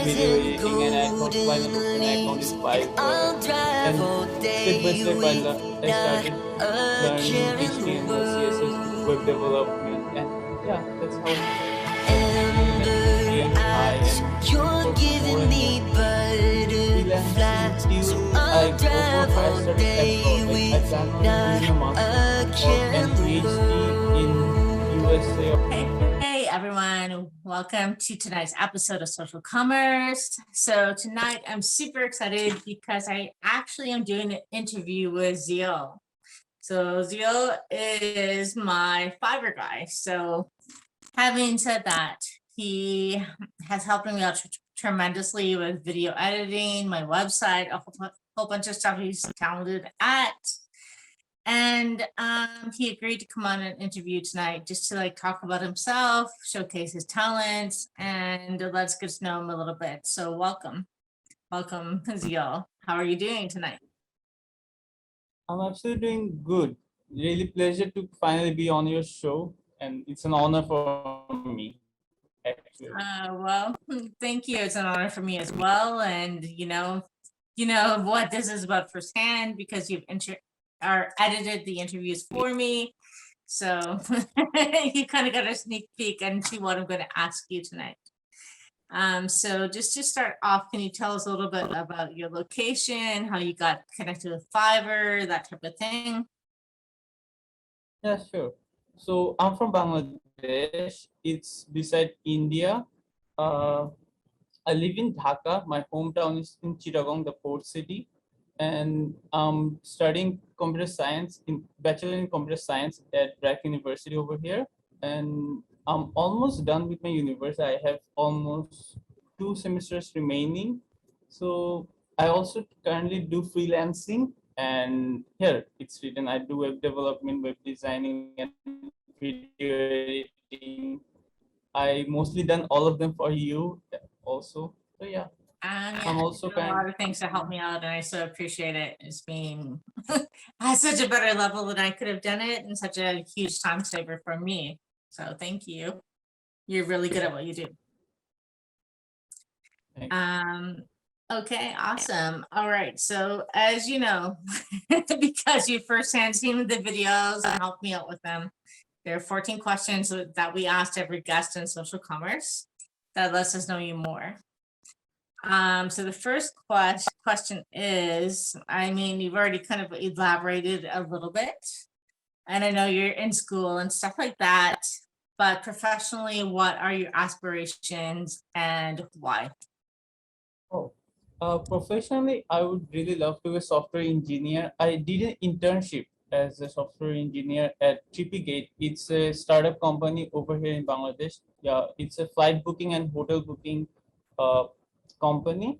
video editing, and I thought why not open an account in Fiverr. And step by step I started learning HTML, CSS, web development, and yeah, that's how really high and for more and more freelancing till I go for higher studies abroad. Like I plan on doing a master's and PhD in USA. Hey everyone, welcome to tonight's episode of Social Commerce. So tonight I'm super excited because I actually am doing an interview with Ziaul. So Ziaul is my Fiverr guy. So having said that, he has helped me out tremendously with video editing, my website, a whole bunch of stuff he's talented at. And he agreed to come on an interview tonight just to talk about himself, showcase his talents, and let's get to know him a little bit. So welcome Ziaul. How are you doing tonight? I'm actually doing good. Really pleasure to finally be on your show, and it's an honor for me. Actually. Well, thank you. It's an honor for me as well. And you know what this is about firsthand because you've edited the interviews for me. So you kind of got a sneak peek into what I'm going to ask you tonight. So just to start off, can you tell us a little bit about your location, how you got connected with Fiverr, that type of thing? Yeah, sure. So I'm from Bangladesh. It's beside India. I live in Dhaka. My hometown is in Chittagong, the port city. And I'm studying computer science, bachelor in computer science at BRAC University over here. And I'm almost done with my university. I have almost 2 semesters remaining. So I also currently do freelancing, and here it's written I do web development, web designing, and video editing. I mostly done all of them for you also. So yeah. I'm also a lot of things to help me out, and I so appreciate it. It's been at such a better level than I could have done it, and such a huge time saver for me. So thank you. You're really good at what you do. Okay, awesome. All right. So as you know, because you firsthand seen the videos and helped me out with them, there are 14 questions that we asked every guest in social commerce that lets us know you more. So the first question is, I mean, you've already kind of elaborated a little bit, and I know you're in school and stuff like that, but professionally, what are your aspirations and why? Professionally, I would really love to be a software engineer. I did an internship as a software engineer at 𝗕𝗶𝗃𝗍. It's a startup company over here in Bangladesh. Yeah, it's a flight booking and hotel booking company.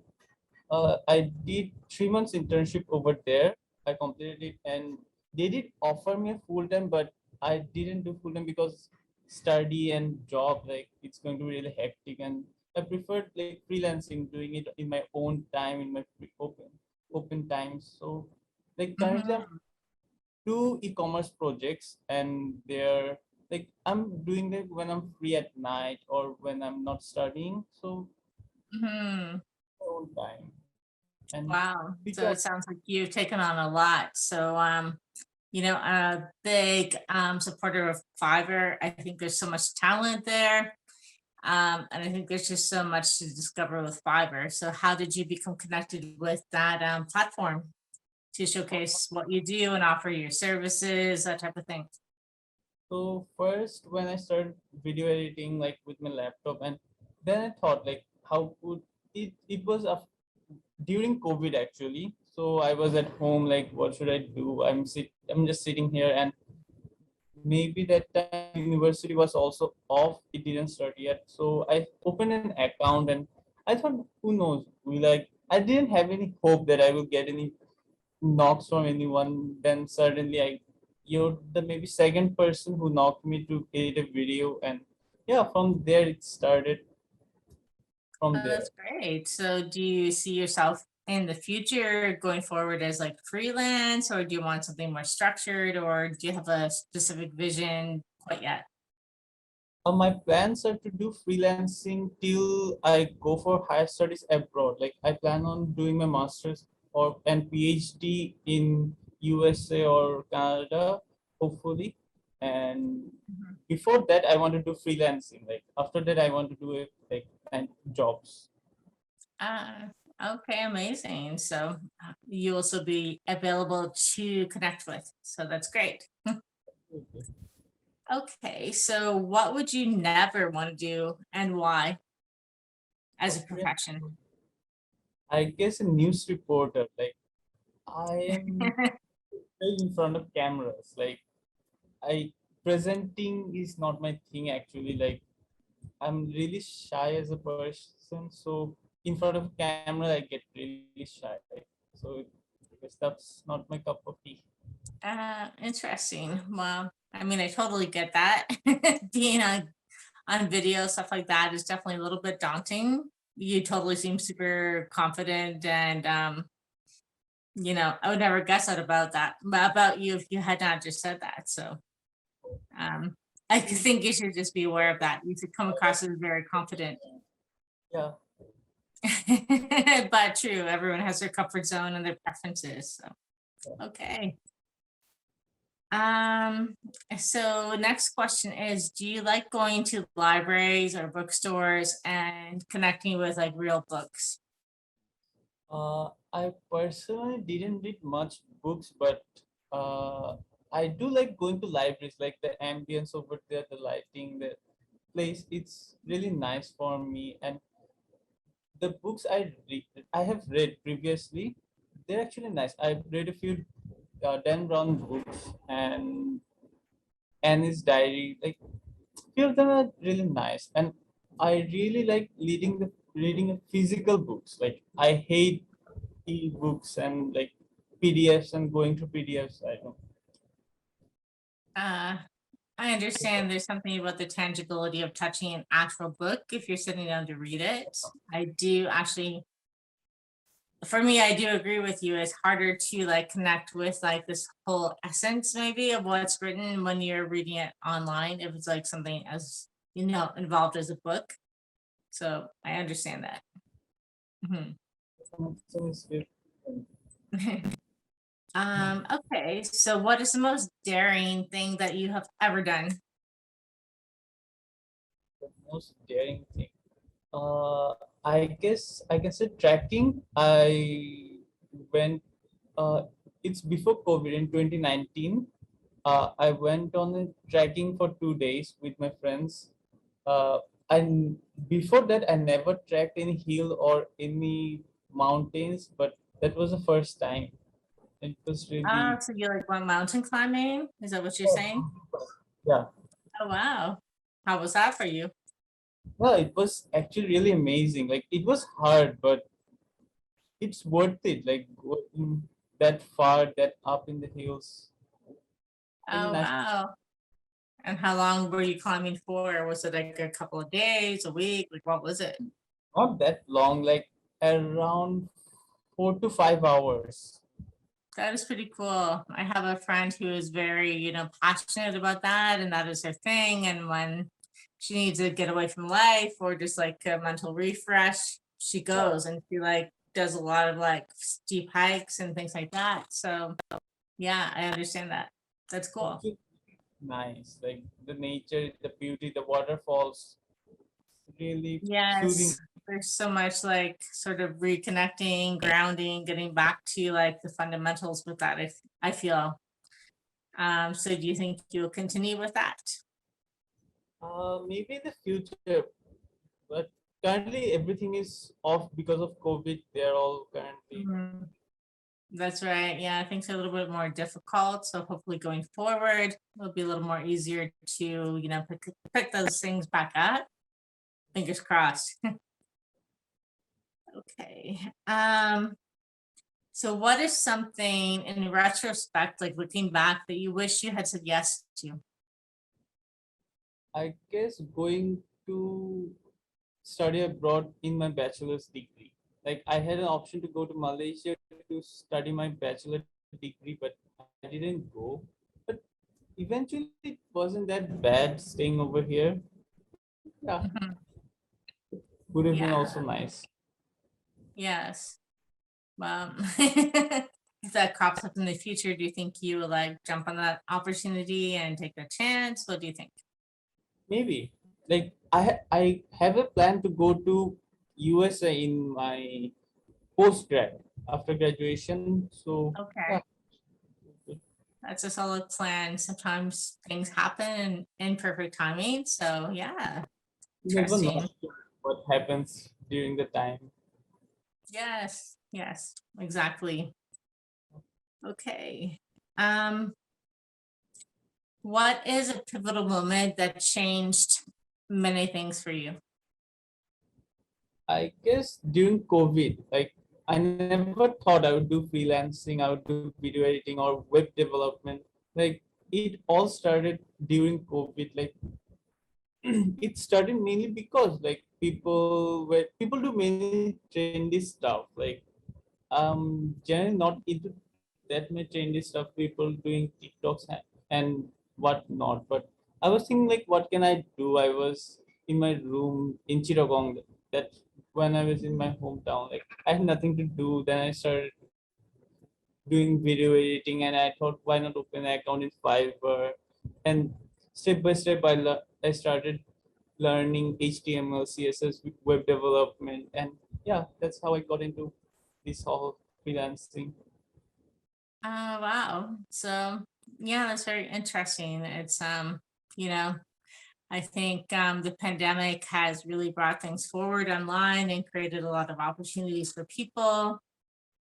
I did 3 months internship over there. I completed it, and they did offer me a full-time, but I didn't do full-time because study and job, it's going to be really hectic, and I preferred freelancing, doing it in my own time, in my open times. So currently I'm 2 e-commerce projects, and they're I'm doing it when I'm free at night or when I'm not studying. So own time. And wow, so it sounds like you've taken on a lot. So a big supporter of Fiverr. I think there's so much talent there, and I think there's just so much to discover with Fiverr. So how did you become connected with that platform to showcase what you do and offer your services, that type of thing? So first, when I started video editing with my laptop, and then I thought how could it was during COVID actually. So I was at home, what should I do? I'm just sitting here, and maybe that time university was also off. It didn't start yet. So I opened an account, and I thought, who knows? I didn't have any hope that I will get any knocks from anyone. Then suddenly you're the maybe second person who knocked me to edit a video, and yeah, from there it started. That's great. So do you see yourself in the future going forward as freelance, or do you want something more structured, or do you have a specific vision quite yet? My plans are to do freelancing till I go for higher studies abroad. Like I plan on doing my master's or and PhD in USA or Canada, hopefully. And Mhm. before that, I want to do freelancing. Like after that, I want to do it like and jobs. Ah, okay, amazing. So you also be available to connect with. So that's great. Okay, so what would you never want to do and why as a Okay. profession? I guess a news reporter. Like I am in front of cameras. Like I presenting is not my thing actually. Like I'm really shy as a person, so in front of camera I get really shy. So because that's not my cup of tea. Interesting. Well, I mean, I totally get that. Being on video, stuff like that is definitely a little bit daunting. You totally seem super confident and I would never guess that about you if you had not just said that. So um I think you should just be aware of that. You should come across as very confident. Yeah. But true, everyone has their comfort zone and their preferences. So okay. Um, so next question is, do you like going to libraries or bookstores and connecting with like real books? I personally didn't read much books, but uh, I do like going to libraries. Like the ambience over there, the lighting, the place. It's really nice for me. And the books I have read previously, they're actually nice. I've read a few Dan Brown books and Annie's Diary. Like few of them are really nice, and I really like reading a physical books. Like I hate e-books and like PDFs and going through PDFs. I don't. Uh, I understand there's something about the tangibility of touching an actual book if you're sitting down to read it. I do actually, for me, I do agree with you. It's harder to like connect with like this whole essence maybe of what's written when you're reading it online, if it's like something as involved as a book. So I understand that. Mhm. Some is good. Okay, so what is the most daring thing that you have ever done? The most daring thing. Uh, I guess I can say tracking. I went. It's before COVID in 2019. I went on a trekking for 2 days with my friends. And before that, I never trekked any hill or any mountains, but that was the first time. It was really, So you like went mountain climbing? Is that what you're oh, saying? yeah. Oh wow. How was that for you? Well, it was actually really amazing. Like it was hard, but it's worth it. Like going that far, that up in the hills, really Oh nice. wow. And how long were you climbing for? Was it like a couple of days, a week? Like what was it? Not that long, like around 4 to 5 hours. That is pretty cool. I have a friend who is very, passionate about that, and that is her thing. And when she needs to get away from life or just like a mental refresh, she Yeah. goes and she like does a lot of like steep hikes and things like that. So yeah, I understand that. That's cool. Actually, nice. Like the nature, the beauty, the waterfalls, really soothing. Yes, there's so much like sort of reconnecting, grounding, getting back to like the fundamentals with that. I feel. So do you think you'll continue with that? Maybe in the future, but currently everything is off because of COVID. They're all currently. Mhm. That's right. Yeah, things are a little bit more difficult. So hopefully going forward, it'll be a little more easier to, pick those things back up. Fingers crossed. Okay. So what is something in retrospect, like looking back, that you wish you had said yes to? I guess going to study abroad in my bachelor's degree. Like I had an option to go to Malaysia to study my bachelor degree, but I didn't go. But eventually it wasn't that bad staying over here. Yeah, Mhm. would have been Yeah, also nice. yes. Well, if that crops up in the future, do you think you will like jump on that opportunity and take a chance? What do you think? Maybe like I have a plan to go to USA in my post grad after graduation. So yeah, Okay, that's a solid plan. Sometimes things happen in perfect timing. So yeah, you never know interesting. what happens during the time. Yes, yes, exactly. Okay. Um, what is a pivotal moment that changed many things for you? I guess during COVID, like I never thought I would do freelancing, I would do video editing or web development. Like it all started during COVID. Like it started mainly because like people do many trendy stuff. Like generally not into that much trendy stuff. People doing TikToks and whatnot. But I was thinking like, what can I do? I was in my room in Chittagong. That when I was in my hometown, like I had nothing to do. Then I started doing video editing, and I thought, why not open an account in Fiverr? And step by step, I started learning HTML, CSS, web development, and yeah, that's how I got into this whole freelancing. Wow. So yeah, that's very interesting. It's you know, I think the pandemic has really brought things forward online and created a lot of opportunities for people.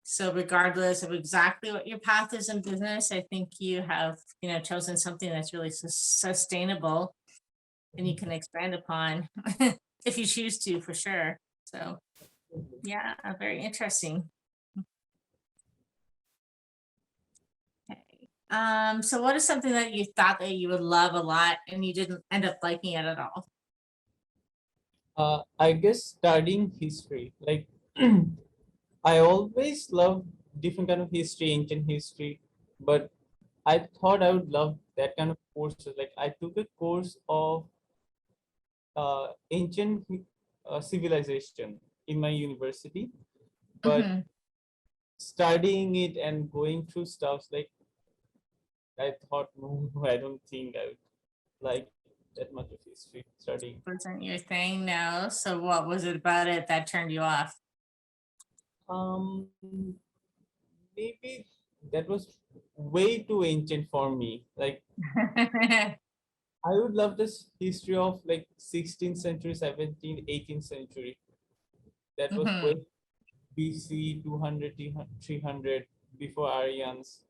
So regardless of exactly what your path is in business, I think you have, chosen something that's really sustainable and you can expand upon if you choose to, for sure. So yeah, very interesting. Okay. So what is something that you thought that you would love a lot and you didn't end up liking it at all? I guess studying history, like I always loved different kind of history, ancient history, but I thought I would love that kind of courses. Like I took a course of ancient civilization in my university, but Mhm. studying it and going through stuff like I thought, no, I don't think I would like that much of history studying. Wasn't your thing? No. So what was it about it that turned you off? Um, maybe that was way too ancient for me. Like I would love this history of like 16th century, 17th, 18th century. That was way Mhm. BC 200, 300 before Aryans.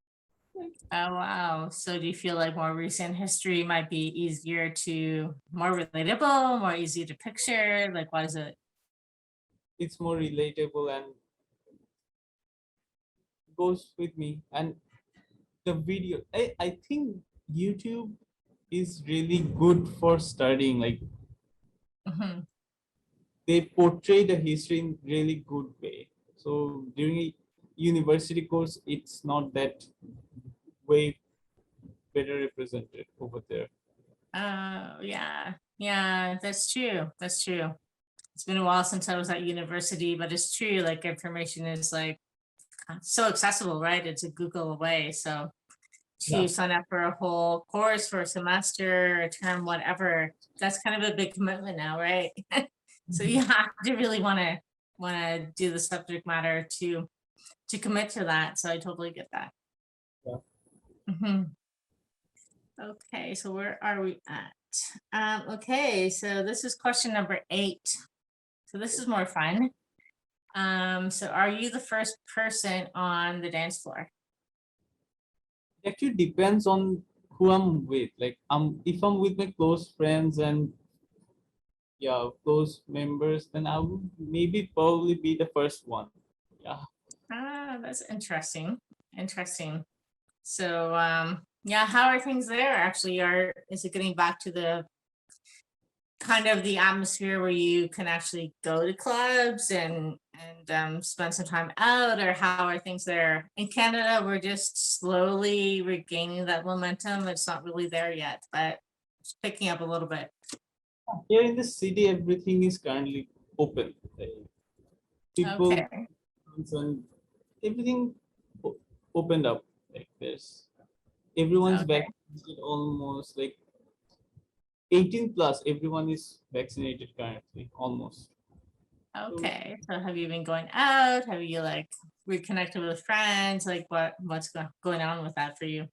Oh, wow. So do you feel like more recent history might be easier to, more relatable, more easy to picture? Like, what is it? It's more relatable and goes with me. And the video, I think YouTube is really good for studying. Like Mhm. they portray the history in really good way. So during a university course, it's not that way better represented over there. Oh, yeah. Yeah, that's true. That's true. It's been a while since I was at university, but it's true. Like, information is like so accessible, right? It's a Google away. So to Yeah. sign up for a whole course for a semester, a term, whatever, that's kind of a big commitment now, right? So you have to really want to do the subject matter to commit to that. So I totally get that. Yeah. Mhm. Okay, so where are we at? Okay, so this is question number 8. So this is more fun. So are you the first person on the dance floor? It actually depends on who I'm with. Like if I'm with my close friends and yeah, close members, then I would maybe probably be the first one. Yeah. That's interesting. Interesting. So yeah, how are things there actually? Is it getting back to the kind of the atmosphere where you can actually go to clubs and spend some time out, or how are things there? In Canada, we're just slowly regaining that momentum. It's not really there yet, but it's picking up a little bit. Here in the city, everything is currently open. Like, people Okay. and everything opened up. Like there's everyone's Okay. vaccinated almost, like 18 plus. Everyone is vaccinated currently almost. So Okay. So have you been going out? Have you like reconnected with friends? Like what's going on with that for you?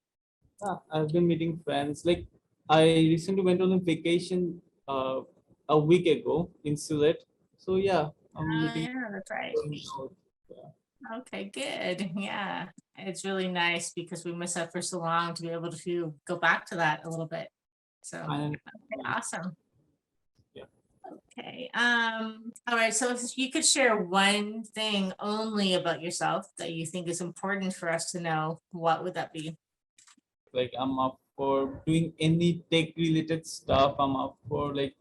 yeah, I've been meeting friends. Like I recently went on a vacation a week ago in Sylhet. So yeah, I'm Oh meeting. yeah, that's right. Going out. Yeah. Okay, good. Yeah. It's really nice because we miss out for so long to be able to go back to that a little bit. So And okay, awesome. yeah, Okay. All right. So if you could share one thing only about yourself that you think is important for us to know, what would that be? like I'm up for doing any tech related stuff. I'm up for like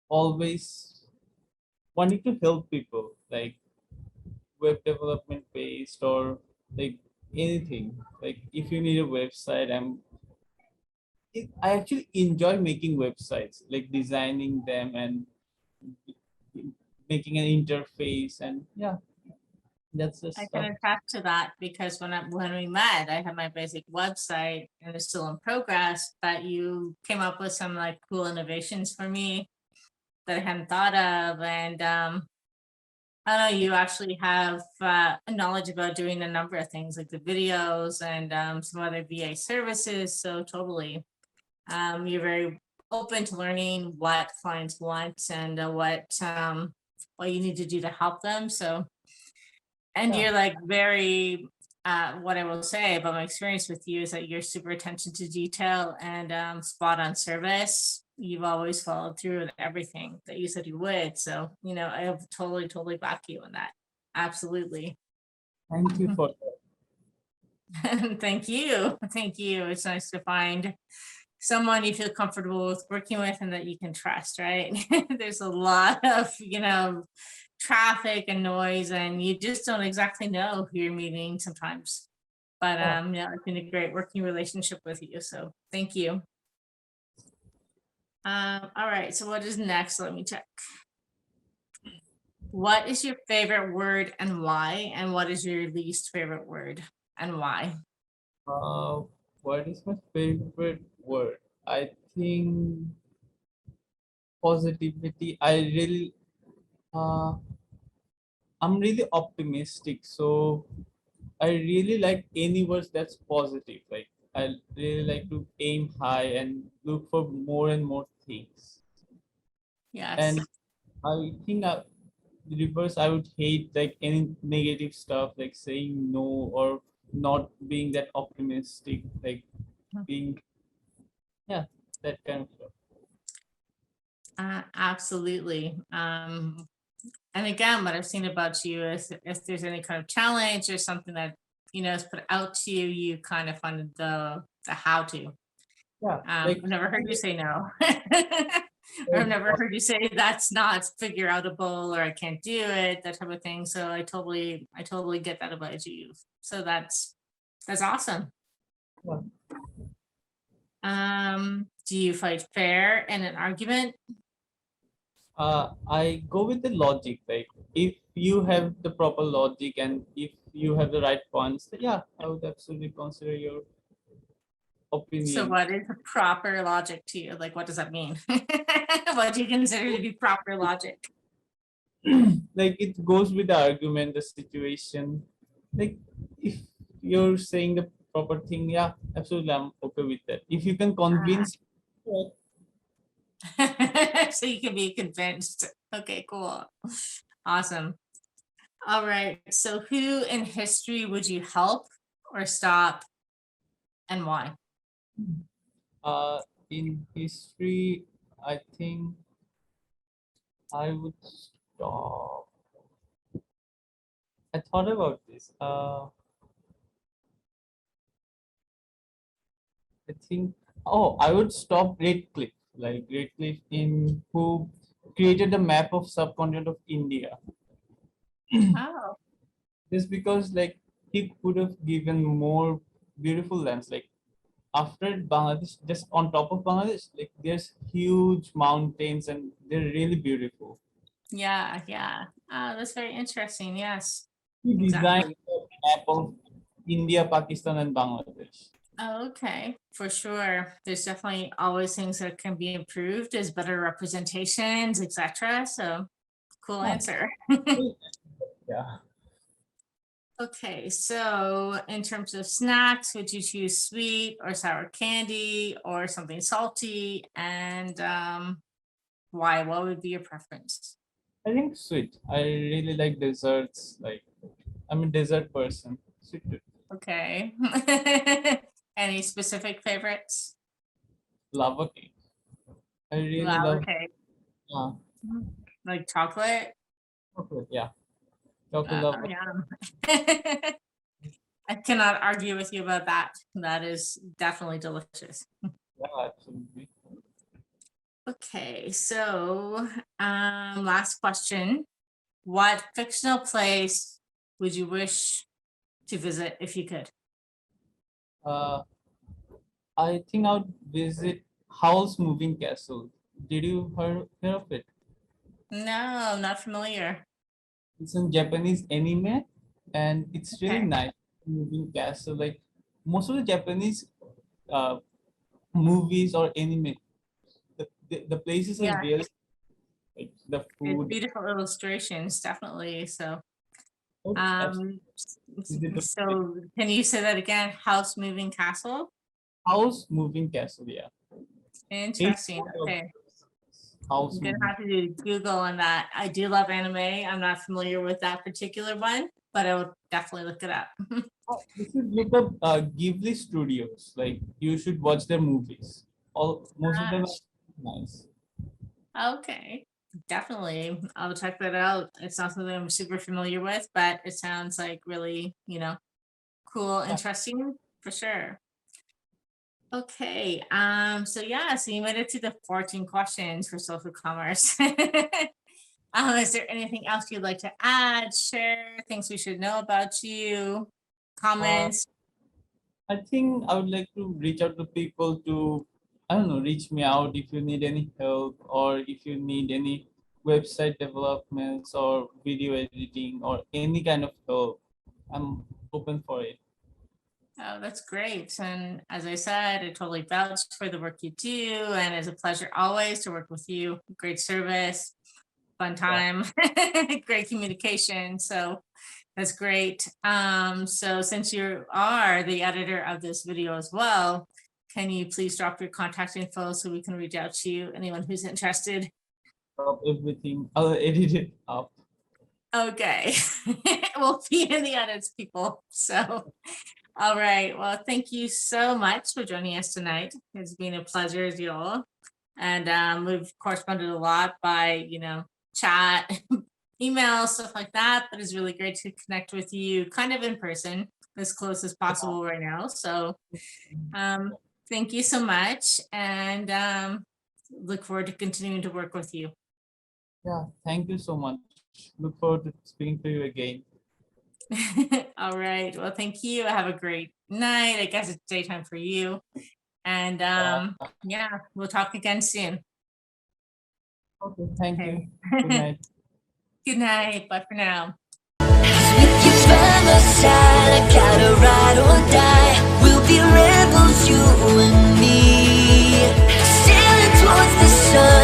always wanting to help people, like web development based or like anything. Like if you need a website, I actually enjoy making websites, like designing them and making an interface, and yeah, that's the I can stuff. attest to that because when we met, I had my basic website and it's still in progress, but you came up with some like cool innovations for me that I hadn't thought of. And I don't know, you actually have knowledge about doing a number of things like the videos and some other VA services. So totally, you're very open to learning what clients want and what you need to do to help them. So, and Yeah, you're like very, what I will say about my experience with you is that you're super attention to detail and spot on service. You've always followed through with everything that you said you would. So, I have totally back you on that. Absolutely. thank you for Thank you. Thank you. It's nice to find someone you feel comfortable with working with and that you can trust, right? There's a lot of, traffic and noise and you just don't exactly know who you're meeting sometimes. But that. yeah, it's been a great working relationship with you. So thank you. All right. So what is next? Let me check. What is your favorite word and why? And what is your least favorite word and why? Uh, what is my favorite word? I think positivity. Uh, I'm really optimistic, so I really like any words that's positive. Like I really like to aim high and look for more and more things. And Yes. I think the reverse, I would hate like any negative stuff, like saying no or not being that optimistic, like being, yeah, that kind of stuff. Absolutely. And again, what I've seen about you is if there's any kind of challenge or something that is put out to you, you kind of find the how to. Yeah, I've like never heard you say no. Or I've never heard you say that's not figure outable or I can't do it, that type of thing. So I totally get that about you. So that's awesome. yeah. Do you fight fair in an argument? I go with the logic. Like if you have the proper logic and if you have the right points, then yeah, I would absolutely consider your So opinion. what is the proper logic to you? Like, what does that mean? What do you consider to be proper logic? Like it goes with the argument, the situation. Like if you're saying the proper thing, yeah, absolutely, I'm okay with that. If you can convince, yeah, So you can be convinced. Okay, cool. Awesome. All right. So who in history would you help or stop and why? in history, I think I would stop. I thought about this. I think, oh, I would stop Redcliffe, like Redcliffe in who created the map of subcontinent of India. Oh, Just because like he could have given more beautiful lands, like after Bangladesh, just on top of Bangladesh, like there's huge mountains and they're really beautiful. Yeah, yeah. That's very interesting. Yes, We designed exactly. a map of India, Pakistan, and Bangladesh. Oh, okay, for sure. There's definitely always things that can be improved. There's better representations, etc. So cool Yeah. answer. Yeah. Okay, so in terms of snacks, would you choose sweet or sour candy or something salty? And why? What would be your preference? I think sweet. I really like desserts. Like I'm a dessert person. Sweet. Okay. Any specific favorites? Lava cake. I really Lava love. cake, Uh, like chocolate? chocolate. Yeah. Chocolate lava. Yeah. I cannot argue with you about that. That is definitely delicious. Yeah, absolutely. Okay, so last question. What fictional place would you wish to visit if you could? Uh, I think I would visit Howl's Moving Castle. Did you hear of it? No, I'm not familiar. It's a Japanese anime, and it's really Okay. nice. Moving castle, like most of the Japanese uh, movies or anime, the places are Yeah, really like the it's food. beautiful illustrations, definitely. So Oh, absolutely. so can you say that again? House moving castle? House Moving Castle, yeah. Interesting. Of Okay. House I'm gonna Moving. have to do Google on that. I do love anime. I'm not familiar with that particular one, but I would definitely look it up. You should look up Ghibli Studios. Like you should watch their movies. All most of them Ah, are nice. okay. Definitely. I'll check that out. It's not something I'm super familiar with, but it sounds like really, cool, Yeah. interesting for sure. Okay. So yeah, so you made it to the 14 questions for social commerce. Is there anything else you'd like to add, share, things we should know about you, Uh, comments? I think I would like to reach out to people to, I don't know, reach me out if you need any help or if you need any website developments or video editing or any kind of help. I'm open for it. Oh, that's great. And as I said, I totally vouch for the work you do. And it's a pleasure always to work with you. Great service, fun Yeah. time, great communication. So that's great. So since you are the editor of this video as well, can you please drop your contact info so we can reach out to you, anyone who's interested? Drop everything. I'll edit it up. Okay. We'll be in the edits, people. So all right. Well, thank you so much for joining us tonight. It's been a pleasure, Ziaul. And we've corresponded a lot by, chat, email, stuff like that. But it's really great to connect with you kind of in person, as close as possible right now. So thank you so much. And look forward to continuing to work with you. Yeah. Thank you so much. Look forward to speaking to you again. All right. Well, thank you. Have a great night. I guess it's daytime for you. And yeah, we'll talk again soon. Okay. Thank Okay. you. Good night. Good night. Bye for now. With you by my side, I gotta ride or die. We'll be rebels, you and me, sailing towards the sun.